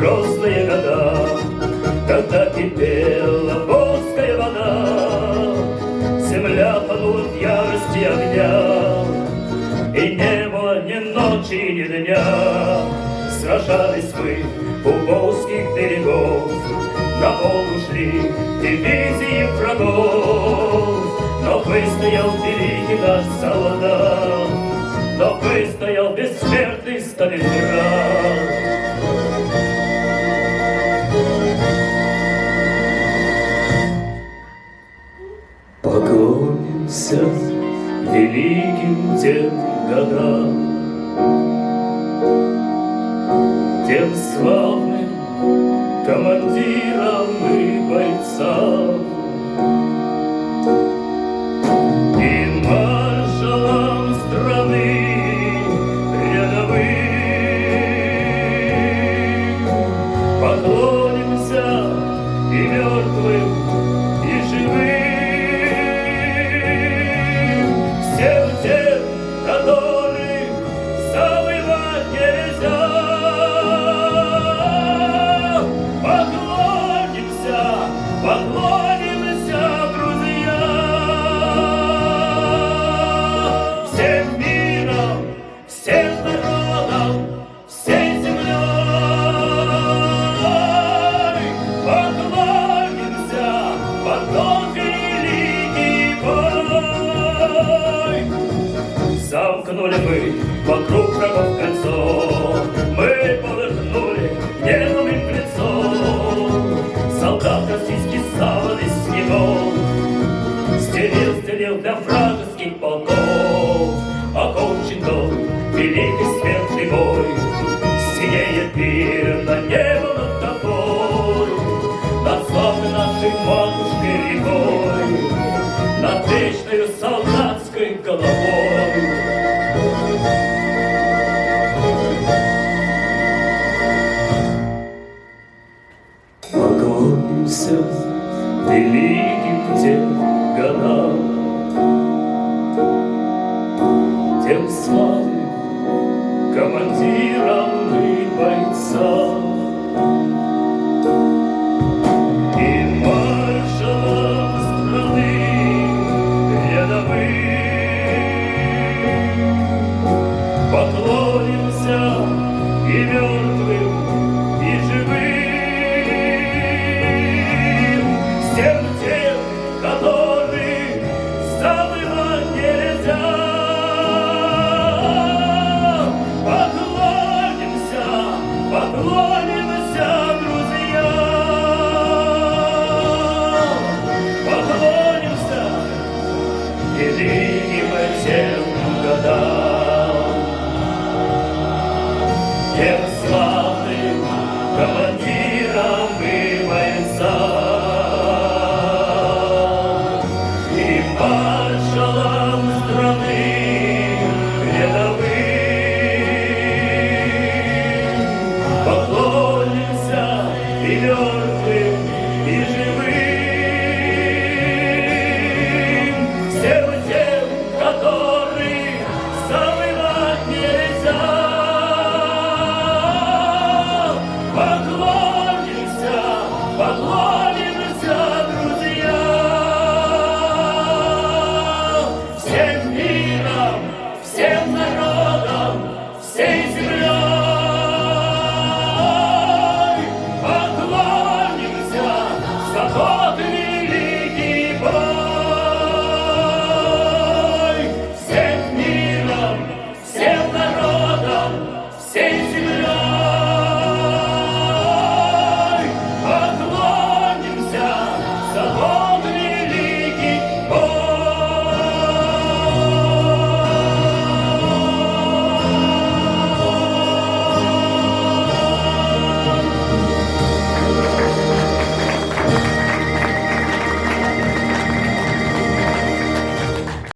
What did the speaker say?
взрослые года, когда кипела волжская вода, земля тонула в ярости огня, и не было ни ночи, ни дня. Сражались мы у волжских берегов, на Волгу шли дивизии врагов, но выстоял великий наш солдат, но выстоял бессмертный Сталинград. Поклонимся великим тем годам, тем славным командирам и бойцам, и маршалам страны рядовым. Поклонимся и мертвым, и живым, всем тем, которых забывать нельзя. Поклонимся, друзья, всем миром, всем народом, всей землей. Поклонимся, потом великий бой. Замкнули мы вокруг врагов кольцо, мы полыхнули небом им в лицо. Солдат российский саван из снегов стелил для вражеских полков. Окончен тот великий смертный бой, синеет мирно небо над тобой, над славной нашей матушкой рекой, над вечною солдатской головой. Поклонимся великим тем годам, тем славным командирам и бойцам, и маршалам страны рядовым. Поклонимся и мертвым, и живым, всем